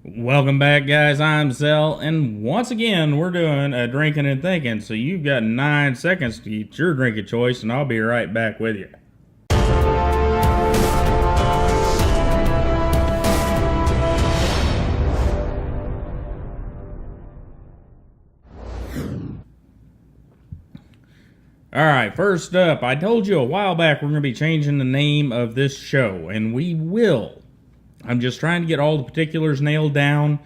Welcome back, guys. I'm Zell, and once again, we're doing a drinking and thinking. So you've got 9 seconds to get your drink of choice, and I'll be right back with you. Alright, first up, I told you a while back we're going to be changing the name of this show, and we will. I'm just trying to get all the particulars nailed down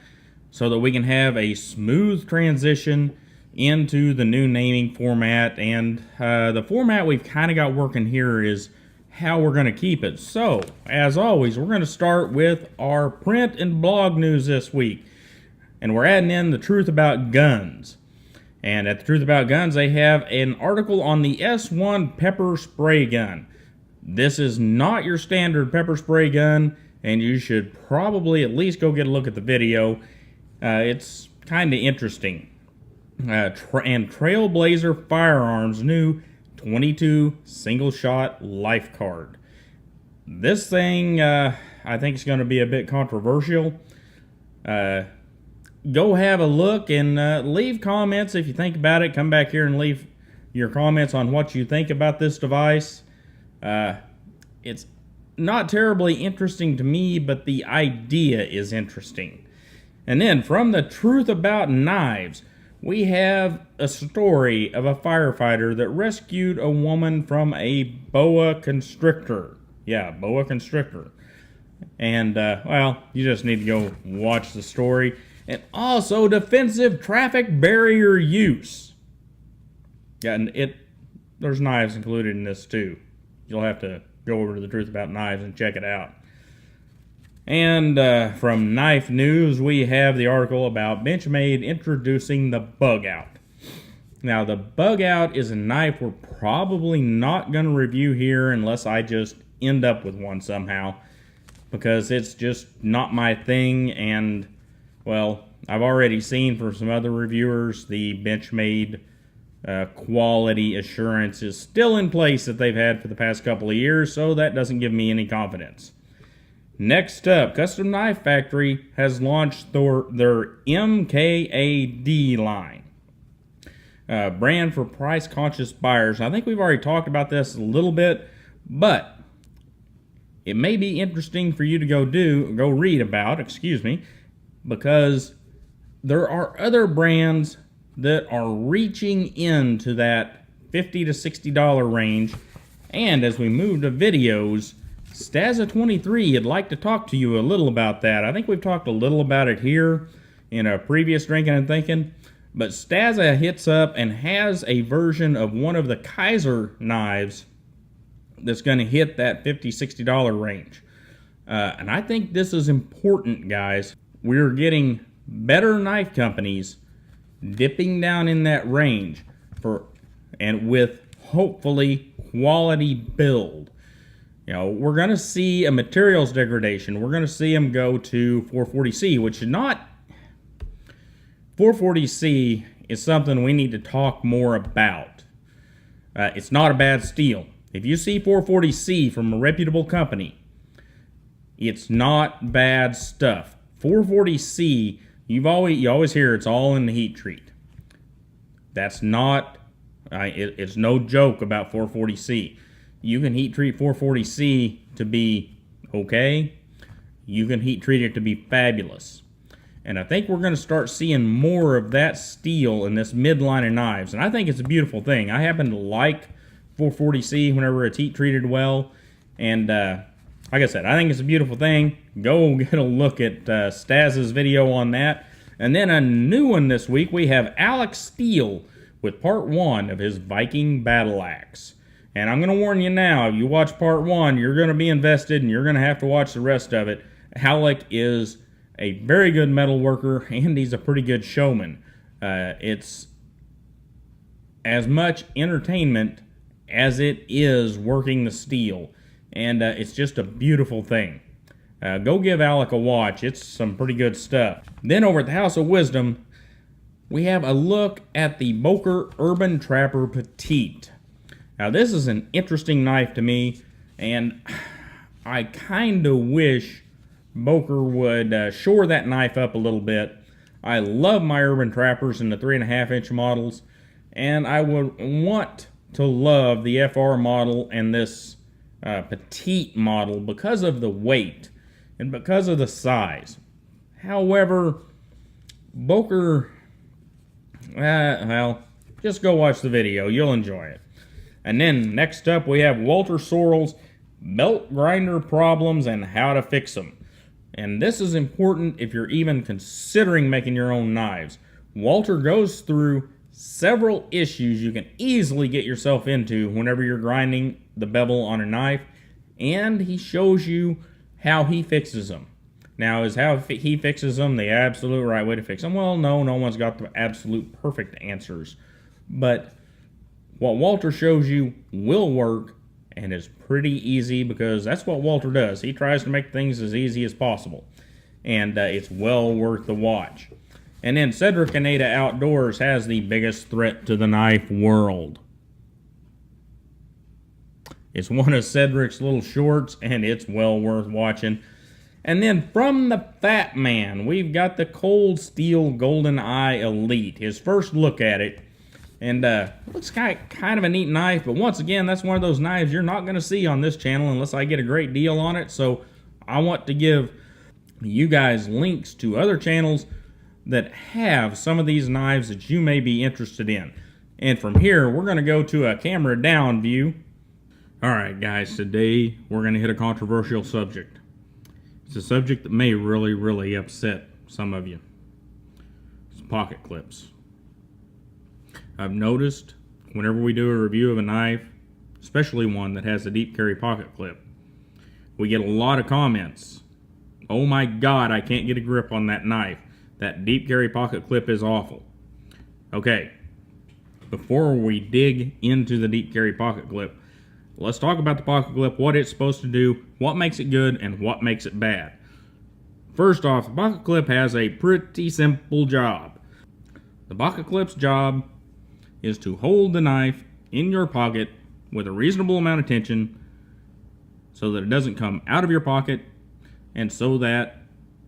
so that we can have a smooth transition into the new naming format. And the format we've kind of got working here is how we're going to keep it. So, as always, we're going to start with our print and blog news this week. And we're adding in the truth about guns. And at the Truth About Guns, they have an article on the S1 pepper spray gun. This is not your standard pepper spray gun, and you should probably at least go get a look at the video. It's kind of interesting. And Trailblazer Firearms' new 22 single-shot LifeCard. This thing, I think, is going to be a bit controversial. Go have a look and leave comments if you think about it. Come back here and leave your comments on what you think about this device. It's not terribly interesting to me, but the idea is interesting. And then from the Truth About Knives, we have a story of a firefighter that rescued a woman from a boa constrictor. Yeah, boa constrictor. And, well, you just need to go watch the story. And also defensive traffic barrier use. Yeah, and there's knives included in this too. You'll have to go over to the Truth About Knives and check it out. And from Knife News, we have the article about Benchmade introducing the Bugout. Now, the Bugout is a knife we're probably not going to review here unless I just end up with one somehow, because it's just not my thing. And, well, I've already seen from some other reviewers the Benchmade quality assurance is still in place that they've had for the past couple of years, so that doesn't give me any confidence. Next up, Custom Knife Factory has launched their MKAD line, brand for price-conscious buyers. I think we've already talked about this a little bit, but it may be interesting for you to go read about, because there are other brands that are reaching into that $50 to $60 range. And as we move to videos, Staza23 would like to talk to you a little about that. I think we've talked a little about it here in a previous Drinking and Thinking, but Staza hits up and has a version of one of the Kizer knives that's going to hit that $50, $60 range. And I think this is important, guys. We're getting better knife companies dipping down in that range and with hopefully quality build. You know, we're going to see a materials degradation. We're going to see them go to 440C, which is not... 440C is something we need to talk more about. It's not a bad steel. If you see 440C from a reputable company, it's not bad stuff. 440C, you always hear it's all in the heat treat. That's not, it's no joke about 440C. You can heat treat 440C to be okay. You can heat treat it to be fabulous. And I think we're going to start seeing more of that steel in this midline of knives. And I think it's a beautiful thing. I happen to like 440C whenever it's heat treated well. And like I said, I think it's a beautiful thing. Go get a look at Staz's video on that. And then a new one this week, we have Alec Steele with part 1 of his Viking battle axe. And I'm going to warn you now, if you watch part 1, you're going to be invested and you're going to have to watch the rest of it. Alec is a very good metal worker and he's a pretty good showman. It's as much entertainment as it is working the steel. And it's just a beautiful thing. Go give Alec a watch. It's some pretty good stuff. Then over at the House of Wisdom, we have a look at the Boker Urban Trapper Petite. Now this is an interesting knife to me, and I kind of wish Boker would shore that knife up a little bit. I love my Urban Trappers in the 3.5-inch models, and I would want to love the FR model and this Petite model because of the weight and because of the size. However, Boker, well, just go watch the video. You'll enjoy it. And then next up we have Walter Sorrrells, belt grinder problems and how to fix them. And this is important if you're even considering making your own knives. Walter goes through several issues you can easily get yourself into whenever you're grinding the bevel on a knife, and he shows you how he fixes them. Now, is how he fixes them the absolute right way to fix them? Well, no one's got the absolute perfect answers. But what Walter shows you will work and is pretty easy, because that's what Walter does. He tries to make things as easy as possible, and it's well worth the watch. And then Cedric and Ada Outdoors has the biggest threat to the knife world. It's one of Cedric's little shorts, and it's well worth watching. And then from the Fatman, we've got the Cold Steel Goldeneye Elite. His first look at it. And looks kind of a neat knife, but once again, that's one of those knives you're not going to see on this channel unless I get a great deal on it. So I want to give you guys links to other channels that have some of these knives that you may be interested in. And from here, we're going to go to a camera down view. Alright guys, today we're going to hit a controversial subject. It's a subject that may really upset some of you. It's pocket clips. I've noticed whenever we do a review of a knife, especially one that has a deep carry pocket clip, we get a lot of comments. Oh my God, I can't get a grip on that knife. That deep carry pocket clip is awful. Okay, before we dig into the deep carry pocket clip, let's talk about the pocket clip, what it's supposed to do, what makes it good, and what makes it bad. First off, the pocket clip has a pretty simple job. The pocket clip's job is to hold the knife in your pocket with a reasonable amount of tension so that it doesn't come out of your pocket, and so that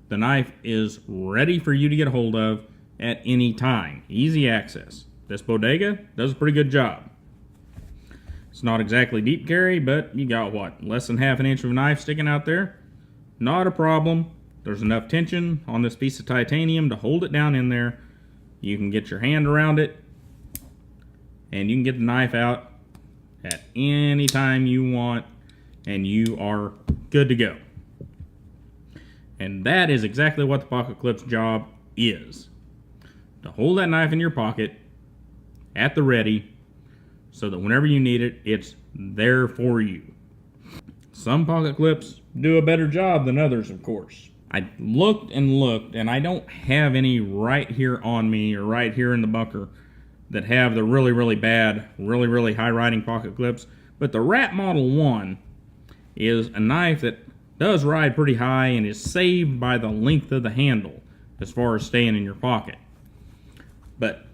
the knife is ready for you to get a hold of at any time. Easy access. This bodega does a pretty good job. It's not exactly deep carry, but you got what, less than half an inch of knife sticking out there? Not a problem. There's enough tension on this piece of titanium to hold it down in there. You can get your hand around it, and you can get the knife out at any time you want, and you are good to go. And that is exactly what the pocket clip's job is. To hold that knife in your pocket at the ready so that whenever you need it, it's there for you. Some pocket clips do a better job than others, of course. I looked and looked, and I don't have any right here on me or right here in the bunker that have the really bad, really high riding pocket clips. But the Rat Model 1 is a knife that does ride pretty high and is saved by the length of the handle as far as staying in your pocket. But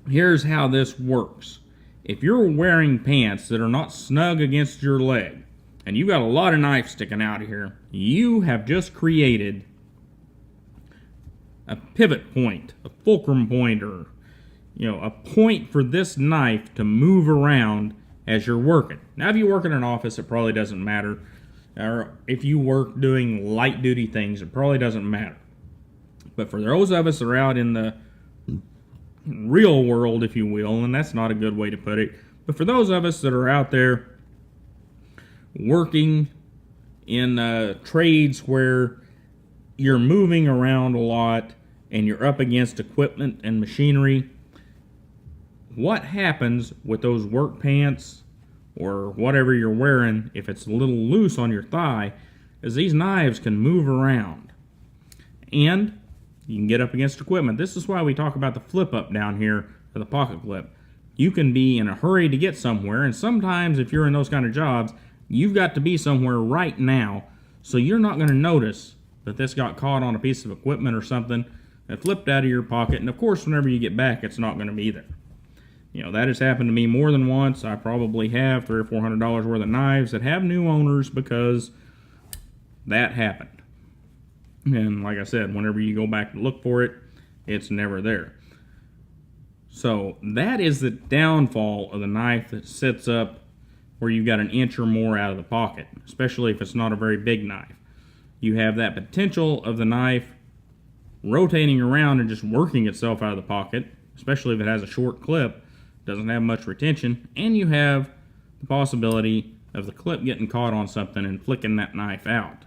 here's how this works. If you're wearing pants that are not snug against your leg, and you've got a lot of knife sticking out of here, you have just created a pivot point, a fulcrum point, or a point for this knife to move around as you're working. Now, if you work in an office, it probably doesn't matter. Or if you work doing light duty things, it probably doesn't matter. But for those of us that are out in the real world, if you will, and that's not a good way to put it, but for those of us that are out there working in trades where you're moving around a lot and you're up against equipment and machinery, what happens with those work pants or whatever you're wearing, if it's a little loose on your thigh, is these knives can move around and you can get up against equipment. This is why we talk about the flip up down here for the pocket clip. You can be in a hurry to get somewhere, and sometimes if you're in those kind of jobs, you've got to be somewhere right now, so you're not going to notice that this got caught on a piece of equipment or something that flipped out of your pocket, and of course whenever you get back it's not going to be there. That has happened to me more than once. I probably have $300 or $400 worth of knives that have new owners because that happened. And like I said, whenever you go back to look for it, it's never there. So that is the downfall of the knife that sits up where you've got an inch or more out of the pocket, especially if it's not a very big knife. You have that potential of the knife rotating around and just working itself out of the pocket, especially if it has a short clip, doesn't have much retention, and you have the possibility of the clip getting caught on something and flicking that knife out.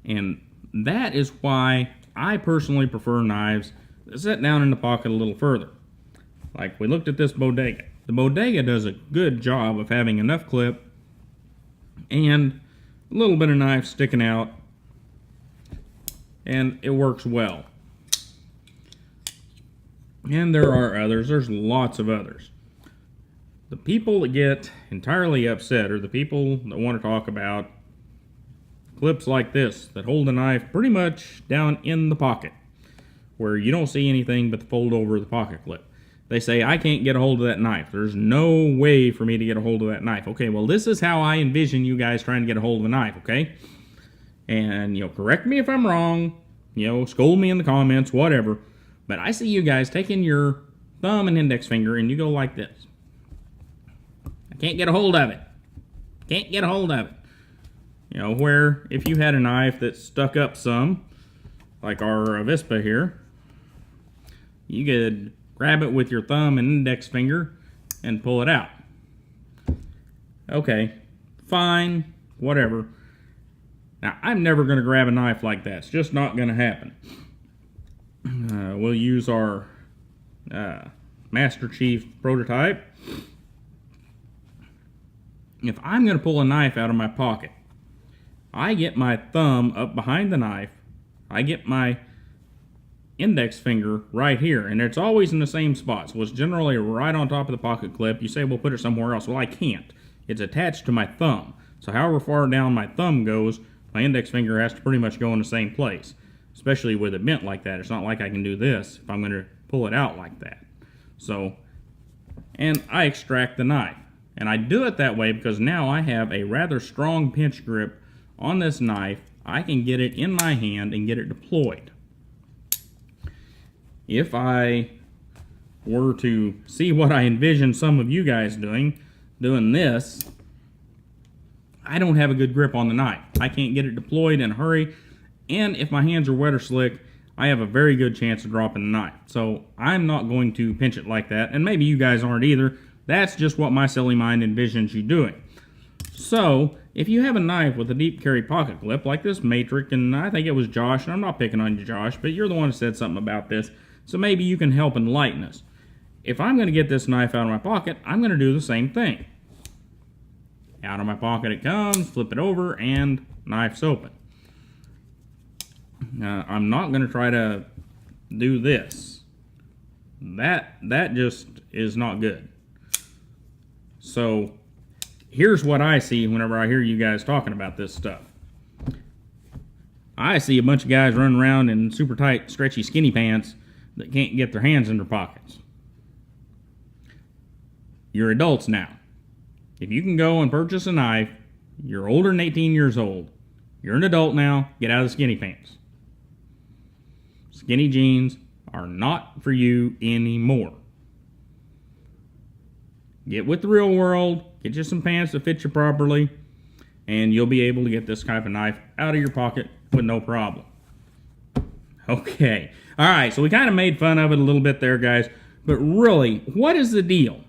And that is why I personally prefer knives that sit down in the pocket a little further. Like we looked at this Bodega. The Bodega does a good job of having enough clip and a little bit of knife sticking out, and it works well. And there are others. There's lots of others. The people that get entirely upset are the people that want to talk about clips like this that hold the knife pretty much down in the pocket, where you don't see anything but the fold over the pocket clip. They say, I can't get a hold of that knife. There's no way for me to get a hold of that knife. Okay, well, this is how I envision you guys trying to get a hold of a knife, okay? And, correct me if I'm wrong, scold me in the comments, whatever. But I see you guys taking your thumb and index finger and you go like this. I can't get a hold of it. Can't get a hold of it. Where if you had a knife that stuck up some, like our Avispa here, you could grab it with your thumb and index finger and pull it out. Okay, fine, whatever. Now, I'm never going to grab a knife like that. It's just not going to happen. We'll use our Master Chief prototype. If I'm going to pull a knife out of my pocket, I get my thumb up behind the knife. I get my index finger right here, and it's always in the same spot, so it's generally right on top of the pocket clip. You say, well, put it somewhere else. Well, I can't. It's attached to my thumb, so however far down my thumb goes, my index finger has to pretty much go in the same place, especially with it bent like that. It's not like I can do this if I'm going to pull it out like that. So, and I extract the knife, and I do it that way because now I have a rather strong pinch grip on this knife. I can get it in my hand and get it deployed. If I were to see what I envision some of you guys doing this, I don't have a good grip on the knife. I can't get it deployed in a hurry, and if my hands are wet or slick, I have a very good chance of dropping the knife. So I'm not going to pinch it like that, and maybe you guys aren't either. That's just what my silly mind envisions you doing. So if you have a knife with a deep carry pocket clip like this Matrix, and I think it was Josh, and I'm not picking on you, Josh, but you're the one who said something about this, so maybe you can help enlighten us. If I'm going to get this knife out of my pocket, I'm going to do the same thing. Out of my pocket it comes, flip it over, and knife's open. I'm not going to try to do this. That just is not good. So here's what I see whenever I hear you guys talking about this stuff. I see a bunch of guys running around in super tight, stretchy, skinny pants that can't get their hands in their pockets. You're adults now. If you can go and purchase a knife, you're older than 18 years old. You're an adult now, get out of the skinny pants. Skinny jeans are not for you anymore. Get with the real world, get you some pants that fit you properly, and you'll be able to get this type of knife out of your pocket with no problem. Okay. All right, so we kind of made fun of it a little bit there, guys. But really, what is the deal?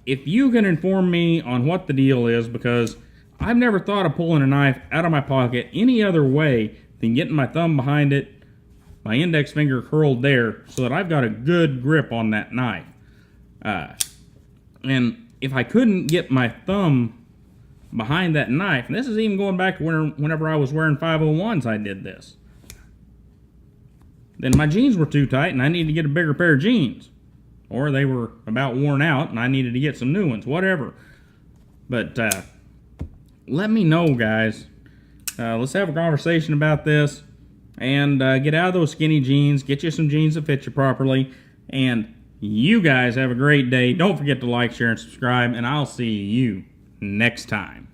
If you can inform me on what the deal is, because I've never thought of pulling a knife out of my pocket any other way than getting my thumb behind it, my index finger curled there, so that I've got a good grip on that knife. And if I couldn't get my thumb behind that knife, and this is even going back to whenever I was wearing 501s, I did this. Then my jeans were too tight and I needed to get a bigger pair of jeans. Or they were about worn out and I needed to get some new ones, whatever. But let me know, guys. Let's have a conversation about this. And get out of those skinny jeans. Get you some jeans that fit you properly. And you guys have a great day. Don't forget to like, share, and subscribe. And I'll see you next time.